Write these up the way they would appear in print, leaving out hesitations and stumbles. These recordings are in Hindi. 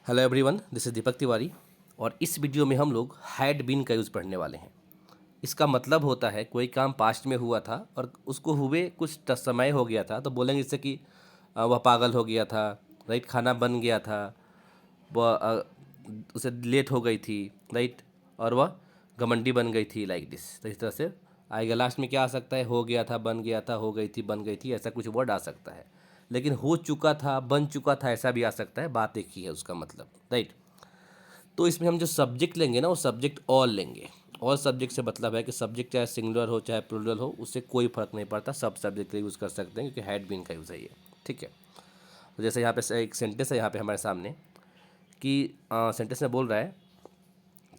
Hello everyone, this is Deepak Tiwari. और इस वीडियो में हम लोग हैड बीन का यूज़ पढ़ने वाले हैं। इसका मतलब होता है कोई काम पास्ट में हुआ था और उसको हुए कुछ समय हो गया था, तो बोलेंगे इससे कि वह पागल हो गया था, राइट, खाना बन गया था, वह उसे लेट हो गई थी, राइट, और वह घमंडी बन गई थी, लाइक दिस। तो इस तरह से आएगा। लास्ट में क्या आ सकता है? हो गया था, बन गया था, हो गई थी, बन गई थी, ऐसा कुछ वर्ड आ सकता है। लेकिन हो चुका था, बन चुका था, ऐसा भी आ सकता है। बात एक ही है उसका मतलब, राइट। तो इसमें हम जो सब्जेक्ट लेंगे ना, वो सब्जेक्ट ऑल लेंगे। ऑल सब्जेक्ट से मतलब है कि सब्जेक्ट चाहे सिंगुलर हो चाहे प्लूरल हो, उससे कोई फर्क नहीं पड़ता, सब सब्जेक्ट का यूज़ कर सकते हैं, क्योंकि हैड बीन का यूज़ है ये। ठीक है। तो जैसे यहाँ पे एक सेंटेंस है यहाँ पे हमारे सामने कि सेंटेंस में बोल रहा है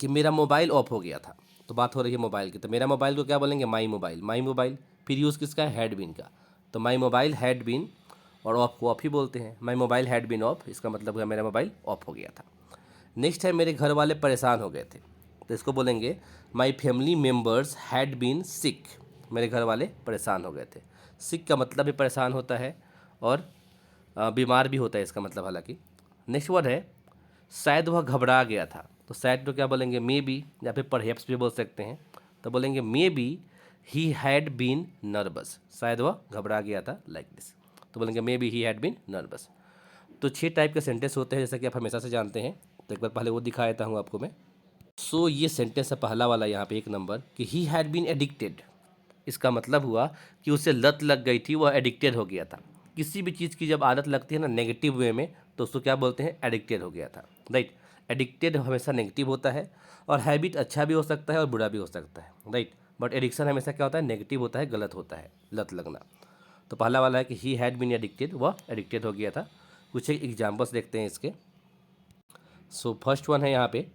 कि मेरा मोबाइल ऑफ हो गया था। तो बात हो रही है मोबाइल की, तो मेरा मोबाइल को क्या बोलेंगे? My mobile. माई मोबाइल फिर यूज़ किसका है? हैड बीन का। तो माई मोबाइल हैड बीन, और ऑफ को ऑफ ही बोलते हैं। My mobile had been off, इसका मतलब है मेरा मोबाइल ऑफ हो गया था। नेक्स्ट है मेरे घर वाले परेशान हो गए थे। तो इसको बोलेंगे my family members had been sick. मेरे घर वाले परेशान हो गए थे। सिक का मतलब भी परेशान होता है और बीमार भी होता है इसका मतलब, हालांकि। नेक्स्ट वर्ड है शायद वह घबरा गया था। तो शायद तो क्या बोलेंगे? मे बी, या फिर परहैप्स भी बोल सकते हैं। तो बोलेंगे maybe he had been nervous. शायद वह घबरा गया था, लाइक दिस। तो बोलेंगे maybe he had been nervous. तो 6 टाइप के सेंटेंस होते हैं, जैसा कि आप हमेशा से जानते हैं। तो एक बार पहले वो दिखा देता हूँ आपको मैं। सो ये सेंटेंस है पहला वाला यहाँ पे 1 नंबर, कि ही हैड बीन एडिक्टेड। इसका मतलब हुआ कि उसे लत लग गई थी, वह एडिक्टेड हो गया था। किसी भी चीज़ की जब आदत लगती है ना नेगेटिव वे में, तो उसको क्या बोलते हैं? एडिक्टेड हो गया था, राइट। एडिक्टेड हमेशा नेगेटिव होता है, और हैबिट अच्छा भी हो सकता है और बुरा भी हो सकता है, राइट। बट एडिक्शन हमेशा क्या होता है? नेगेटिव होता है, गलत होता है, लत लगना। तो पहला वाला है कि ही हैड बीन एडिक्टेड, वह एडिक्टेड हो गया था। कुछ एक एग्जाम्पल्स देखते हैं इसके। सो फर्स्ट वन है यहाँ पे,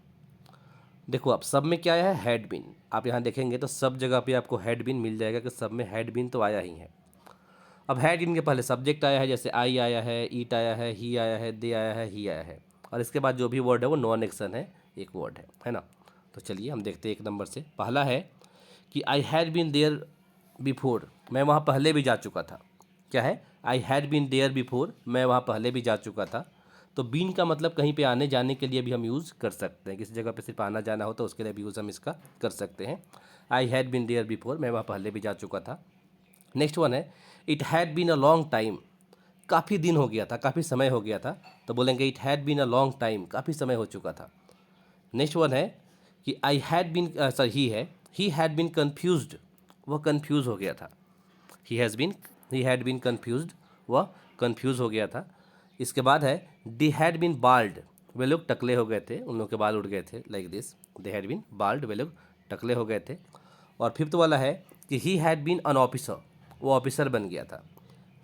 देखो आप सब में क्या आया है? Had been. आप यहाँ देखेंगे तो सब जगह पे आपको हैड बीन मिल जाएगा, कि सब में हैड बीन तो आया ही है। अब हैड बीन के पहले सब्जेक्ट आया है, जैसे आई आया है, ईट आया है, ही आया है, दे आया है, ही आया है, और इसके बाद जो भी वर्ड है वो नॉन एक्शन है, एक वर्ड है ना। तो चलिए हम देखते हैं 1 नंबर से। पहला है कि I had been there before. मैं वहाँ पहले भी जा चुका था। क्या है? I had been there before, मैं वहाँ पहले भी जा चुका था। तो बीन का मतलब कहीं पे आने जाने के लिए भी हम यूज़ कर सकते हैं। किसी जगह पे सिर्फ आना जाना हो तो उसके लिए भी यूज़ हम इसका कर सकते हैं। I had been there before, मैं वहाँ पहले भी जा चुका था। नेक्स्ट वन है it had been a long time. काफ़ी दिन हो गया था, काफ़ी समय हो गया था। तो बोलेंगे it had been a long time, काफ़ी समय हो चुका था। नेक्स्ट वन है कि I had been, sorry, he had been confused. वह कन्फ्यूज़ हो गया था। He has been, he had been confused, वह कन्फ्यूज़ हो गया था। इसके बाद है दे हैड बीन बाल्ड। वे लोग टकले हो गए थे, उन लोगों के बाल उड़ गए थे, like this. They had been bald, वे लोग टकले हो गए थे। और फिफ्थ वाला है कि he had been an officer. वो ऑफिसर बन गया था।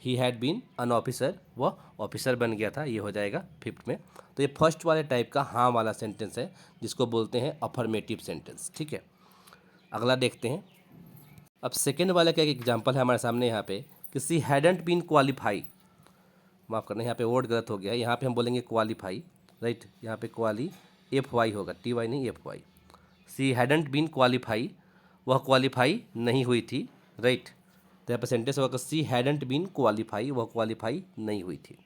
He had been an officer, वह ऑफिसर बन गया था। ये हो जाएगा फिफ्थ में। तो ये फर्स्ट वाले टाइप का हाँ वाला सेंटेंस है, जिसको बोलते हैं अफर्मेटिव सेंटेंस। ठीक है, अगला देखते हैं। अब सेकेंड वाले का एक एग्जाम्पल है हमारे सामने यहाँ पे, कि सी हैडेंट बीन क्वालिफाई। माफ़ करना, यहाँ पे वर्ड गलत हो गया है। यहाँ पे हम बोलेंगे क्वालिफाई, राइट। यहाँ पे क्वाली एफ वाई होगा, टी वाई नहीं, F Y. She hadn't been qualify, वह क्वालिफाई नहीं हुई थी, राइट। तो यहाँ पे सेंटेंस होगा सी हैडेंट बीन क्वालिफाई, वह क्वालिफाई नहीं हुई थी,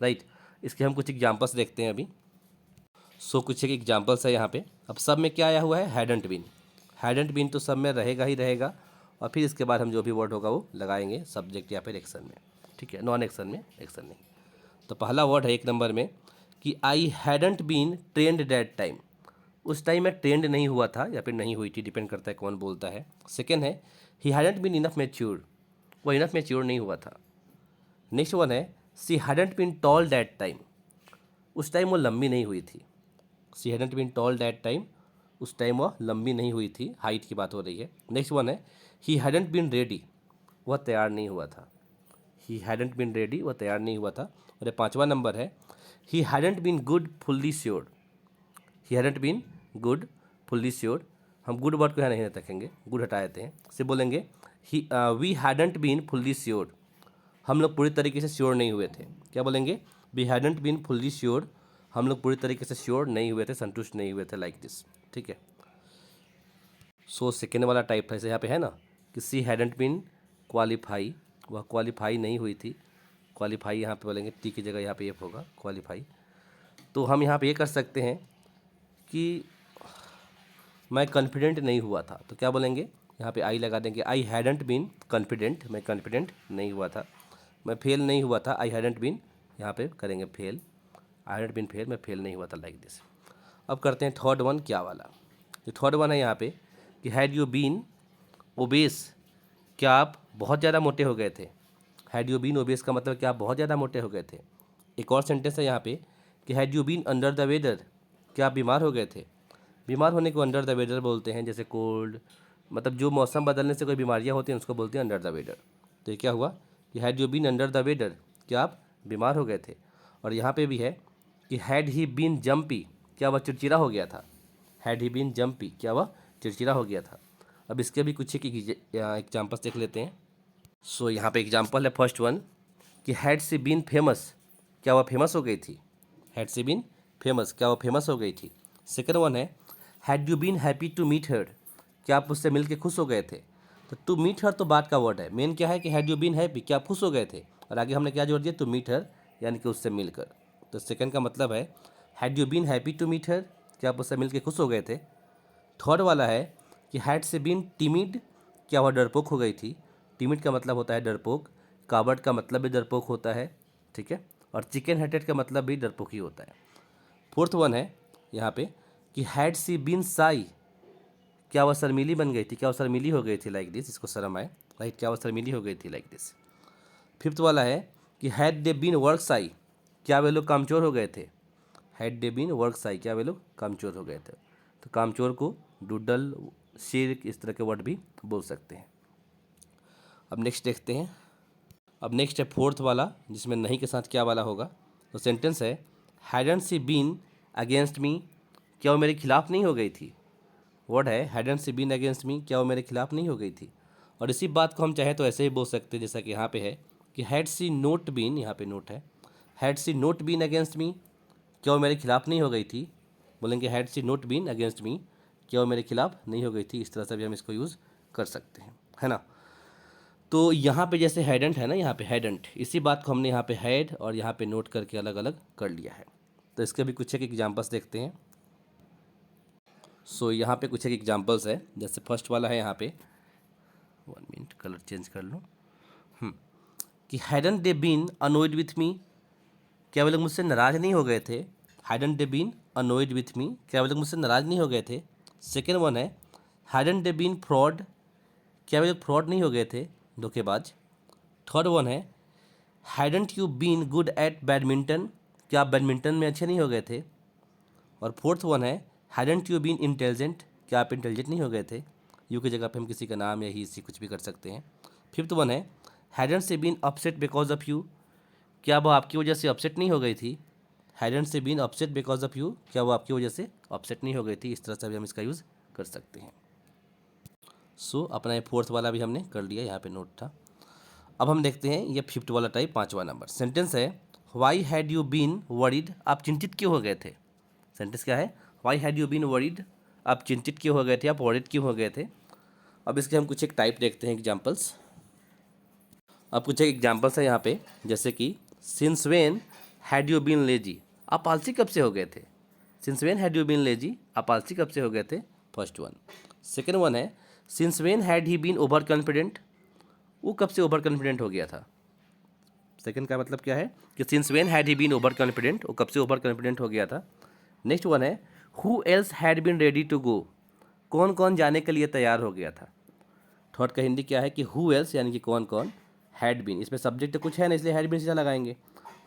राइट। इसके हम कुछ एग्जाम्पल्स देखते हैं अभी। सो कुछ एक एग्जाम्पल्स है यहाँ पे। अब सब में क्या आया हुआ है? Hadn't been. हैडेंट बीन तो सब में रहेगा ही रहेगा, और फिर इसके बाद हम जो भी वर्ड होगा वो लगाएंगे सब्जेक्ट या फिर एक्शन में। ठीक है, नॉन एक्शन में, एक्शन नहीं। तो पहला वर्ड है 1 नंबर में कि I hadn't been trained that time. उस टाइम में ट्रेंड नहीं हुआ था या फिर नहीं हुई थी, डिपेंड करता है कौन बोलता है। सेकेंड है he hadn't been enough mature, वो इनफ मैच्योर नहीं हुआ था। नेक्स्ट वन है she hadn't been tall that time. उस टाइम वो लंबी नहीं हुई थी। She hadn't been tall that time, उस टाइम वह लंबी नहीं हुई थी, हाइट की बात हो रही है। नेक्स्ट वन है ही हैडेंट बीन रेडी, वह तैयार नहीं हुआ था। ही हैडेंट बीन रेडी, वह तैयार नहीं हुआ था। और ये 5वां नंबर है he hadn't been good fully sure. He hadn't been good fully sure, हम गुड वर्ड को यहाँ नहीं रखेंगे, गुड हटा देते हैं। से बोलेंगे he we hadn't been fully sure, हम लोग पूरी तरीके से श्योर नहीं हुए थे। क्या बोलेंगे? We hadn't been fully sure, हम लोग पूरी तरीके से श्योर नहीं हुए थे, संतुष्ट नहीं हुए थे, लाइक दिस। ठीक है। सो सेकेंड वाला टाइप था, जैसे यहाँ पे है ना कि सी हैडेंट बीन क्वालिफाई, वह क्वालिफाई नहीं हुई थी। क्वालिफाई यहाँ पे बोलेंगे टी की जगह यहाँ पे एफ होगा, क्वालिफाई। तो हम यहाँ पे ये कर सकते हैं कि मैं कॉन्फिडेंट नहीं हुआ था, तो क्या बोलेंगे, यहाँ पे आई लगा देंगे, आई हैडेंट बीन कॉन्फिडेंट, मैं कॉन्फिडेंट नहीं हुआ था, मैं फेल नहीं हुआ था, आई हैडेंट बीन, यहाँ पे करेंगे fail, I hadn't been fail, मैं फेल नहीं हुआ था, लाइक दिस। अब करते हैं थर्ड वन, क्या वाला, जो थर्ड वन है यहाँ पे कि हैड यू बीन ओबेस, क्या आप बहुत ज़्यादा मोटे हो गए थे। हैड यू बीन ओबेस का मतलब क्या आप बहुत ज़्यादा मोटे हो गए थे। एक और सेंटेंस है यहाँ पे कि had you been under the weather, क्या आप बीमार हो गए थे। बीमार होने को अंडर द वेदर बोलते हैं, जैसे कोल्ड, मतलब जो मौसम बदलने से कोई बीमारियाँ होती हैं उसको बोलते हैं अंडर द वेदर। तो ये क्या हुआ कि had you been under the weather, क्या आप बीमार हो गए थे। और यहाँ पे भी है कि हैड ही बीन जम्पी, क्या वह चिड़चिड़ा हो गया था। हैड ही बीन जम्पी, क्या वह चिड़चिड़ा हो गया था। अब इसके भी कुछ एक एग्जाम्पल्स देख लेते हैं। सो यहाँ पे एग्जाम्पल है फर्स्ट वन कि हैड सी बीन फेमस, क्या वह फेमस हो गई थी। हैड सी बीन फेमस, क्या वह फेमस हो गई थी। सेकेंड वन है had you been happy to meet her, क्या आप उससे मिल के खुश हो गए थे। तो टू मीट हर तो बात का वर्ड है, मेन क्या है कि हैड यू बीन हैप्पी, क्या आप खुश हो गए थे, और आगे हमने क्या जोड़ दिया, टू मीट हर, यानी कि उससे मिलकर। तो सेकंड का मतलब है had you been happy to meet her, क्या आप उससे मिल के खुश हो गए थे। थर्ड वाला है कि हैड से बीन टिमिड, क्या वह डरपोक हो गई थी। टिमिड का मतलब होता है डरपोक, कावर्ड का मतलब भी डरपोक होता है, ठीक है, और चिकन हेटेड का मतलब भी डरपोक ही होता है। फोर्थ वन है यहाँ पे कि हैड सी बीन साई, क्या वह शर्मीली बन गई थी, क्या वह शर्मीली हो गई थी, लाइक दिस, इसको शर्म आए, राइट, क्या वह शर्मीली हो गई थी, लाइक दिस। फिफ्थ वाला है कि had they been work shy, क्या वे लोग कामचोर हो गए थे। Had they been work shy, क्या वे लोग कामचोर हो गए थे। तो कामचोर को डूडल, शेर, इस तरह के वर्ड भी बोल सकते हैं। अब नेक्स्ट देखते हैं। अब नेक्स्ट है फोर्थ वाला, जिसमें नहीं के साथ क्या वाला होगा। तो सेंटेंस है hadn't she been against me, क्या वो मेरे खिलाफ नहीं हो गई थी। वर्ड है hadn't she been against me, क्या वो मेरे खिलाफ नहीं हो गई थी। और इसी बात को हम चाहे तो ऐसे ही बोल सकते हैं, जैसा कि यहाँ पे है कि हैड सी नोट बीन, यहाँ पे नोट है, had she not been against me, क्या वो मेरे खिलाफ नहीं हो गई थी। बोलेंगे had she not been against me, क्या वो मेरे खिलाफ नहीं हो गई थी। इस तरह से भी हम इसको यूज़ कर सकते हैं, है ना। तो यहाँ पे जैसे हैडेंट है ना, यहाँ पे हैडेंट, इसी बात को हमने यहाँ पे हैड और यहाँ पे नोट करके अलग अलग कर लिया है। तो इसके भी कुछ एक एग्जांपल्स देखते हैं। सो यहाँ पे कुछ एक एग्जांपल्स है, जैसे फर्स्ट वाला है यहाँ पे, 1 मिनट कलर चेंज कर लो, कि hadn't they been annoyed with me, क्या वे लोग मुझसे नाराज़ नहीं हो गए थे। Hadn't they been annoyed with me, क्या वे लोग मुझसे नाराज़ नहीं हो गए थे। सेकेंड वन है हैडंट दे बीन फ्रॉड, क्या वे लोग फ्रॉड नहीं हो गए थे, धोखेबाज। थर्ड वन है hadn't you been good at badminton, क्या आप बैडमिंटन में अच्छे नहीं हो गए थे। और फोर्थ वन है हैडंट यू बीन इंटेलिजेंट, क्या आप इंटेलिजेंट नहीं हो गए थे। यू की जगह पे हम किसी का नाम या ही सी कुछ भी कर सकते हैं। फिफ्थ वन है hadn't she been upset because of you, क्या वो आपकी वजह से अपसेट नहीं हो गई थी। Hadn't she been upset because of you, क्या वो आपकी वजह से अपसेट नहीं हो गई थी। इस तरह से भी हम इसका यूज़ कर सकते हैं। सो अपना ये फोर्थ वाला भी हमने कर लिया, यहाँ पे नोट था। अब हम देखते हैं ये फिफ्थ वाला टाइप, पाँचवा नंबर सेंटेंस है why had you been worried, आप चिंतित क्यों हो गए थे। सेंटेंस क्या है, why had you been worried, आप चिंतित क्यों हो गए थे, आप वरीड क्यों हो गए थे। अब इसके हम कुछ एक टाइप देखते हैं, एग्जाम्पल्स। अब कुछ एक एग्जाम्पल्स है यहाँ पे, जैसे कि since when had you been lazy, आप आलसी कब से हो गए थे। Since when had you been lazy, आप आलसी कब से हो गए थे, फर्स्ट वन। सेकेंड वन है since when had he been over confident, वो कब से ओवर कॉन्फिडेंट हो गया था। सेकंड का मतलब क्या है कि since when had he been over confident, वो कब से ओवर कॉन्फिडेंट हो गया था। नेक्स्ट वन है who else had been ready to go, कौन कौन जाने के लिए तैयार हो गया था। थर्ड का हिंदी क्या है कि हु एल्स, यानी कि कौन कौन, हैड बीन, इसमें सब्जेक्ट तो कुछ है ना, इसलिए हैड बीन सीधा लगाएंगे।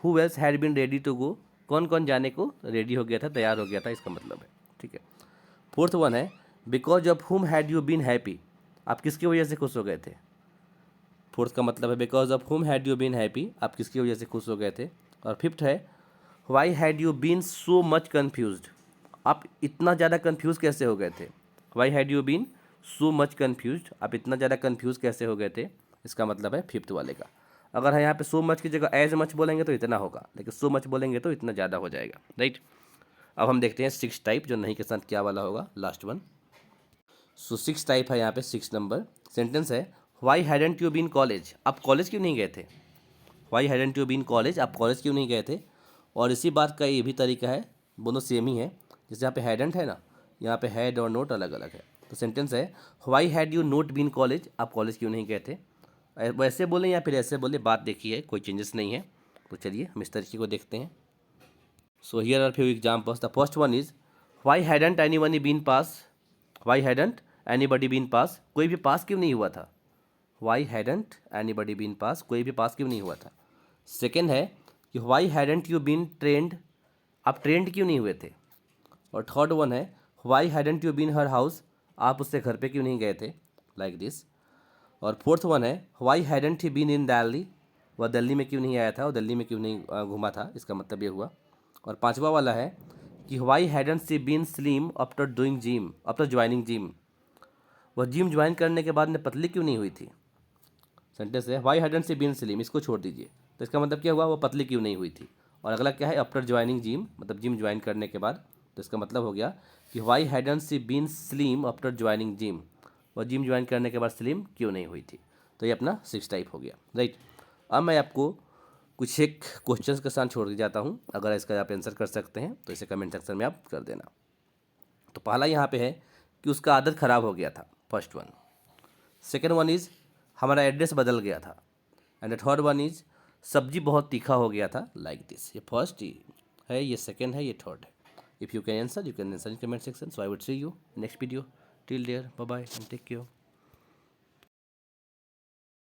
Who else had been ready to go, कौन कौन जाने को रेडी हो गया था, तैयार हो गया था, इसका मतलब है, ठीक है। फोर्थ वन है because of whom had you been happy, आप किसकी वजह से खुश हो गए थे। फोर्थ का मतलब है because of whom had you been happy, आप किसकी वजह से खुश हो गए थे। और फिफ्थ है why had you been so much confused, आप इतना ज़्यादा कन्फ्यूज़ कैसे हो गए थे। Why had you been so much confused, आप इतना ज़्यादा कन्फ्यूज़ कैसे हो गए थे, इसका मतलब है फिफ्थ वाले का। अगर हम यहाँ पे सो मच की जगह एज मच बोलेंगे तो इतना होगा, लेकिन सो मच बोलेंगे तो इतना ज़्यादा हो जाएगा, राइट। अब हम देखते हैं सिक्स टाइप, जो नहीं के साथ क्या वाला होगा, last one. So six type है यहाँ पे, 6 नंबर सेंटेंस है why hadn't you been college, आप कॉलेज क्यों नहीं गए थे। Why hadn't you been college, आप कॉलेज क्यों नहीं गए थे। और इसी बात का ये भी तरीका है दोनों सेम ही है। जैसे यहाँ पे हैडंट है ना, यहाँ पे हैड और नोट अलग अलग है। तो सेंटेंस है why had you not been college, आप कॉलेज क्यों नहीं गए थे। वैसे बोले या फिर ऐसे बोले, बात देखी है, कोई चेंजेस नहीं है। तो चलिए हम इस तरीके को देखते हैं। So here are few examples. The first one is why hadn't anybody been pass, why hadn't anybody been pass, कोई भी पास क्यों नहीं हुआ था। Why hadn't anybody been pass, कोई भी पास क्यों नहीं हुआ था। सेकेंड है कि why hadn't you been trained, आप ट्रेंड क्यों नहीं हुए थे। और थर्ड वन है why hadn't you been her house, आप उससे घर पे क्यों नहीं गए थे, लाइक दिस। और फोर्थ वन है why hadn't he been in Delhi, वह दिल्ली में क्यों नहीं आया था, और दिल्ली में क्यों नहीं घूमा था, इसका मतलब ये हुआ। और पांचवा वाला है कि why hadn't she been slim after doing gym, after joining gym, वह जिम ज्वाइन करने के बाद में पतली क्यों नहीं हुई थी। सेंटेंस है why hadn't she been slim, इसको छोड़ दीजिए। तो इसका मतलब क्या हुआ, वो पतली क्यों नहीं हुई थी। और अगला क्या है, आफ्टर ज्वाइनिंग जिम, मतलब जिम ज्वाइन करने के बाद। तो इसका मतलब हो गया कि why hadn't she been slim after joining gym, वह जिम ज्वाइन करने के बाद स्लिम क्यों नहीं हुई थी। तो ये अपना 6 टाइप हो गया, राइट। अब मैं आपको कुछ एक क्वेश्चंस के साथ छोड़ के जाता हूँ, अगर इसका आप आंसर कर सकते हैं तो इसे कमेंट सेक्शन में आप कर देना। तो पहला यहाँ पे है कि उसका आदत ख़राब हो गया था, first one. Second one is हमारा एड्रेस बदल गया था। And the third one is सब्जी बहुत तीखा हो गया था, लाइक दिस। ये फर्स्ट है, ये सेकेंड है, ये थर्ड है। If you can answer, you can answer in comment section. So I would see you next video. Till there, bye bye and take care.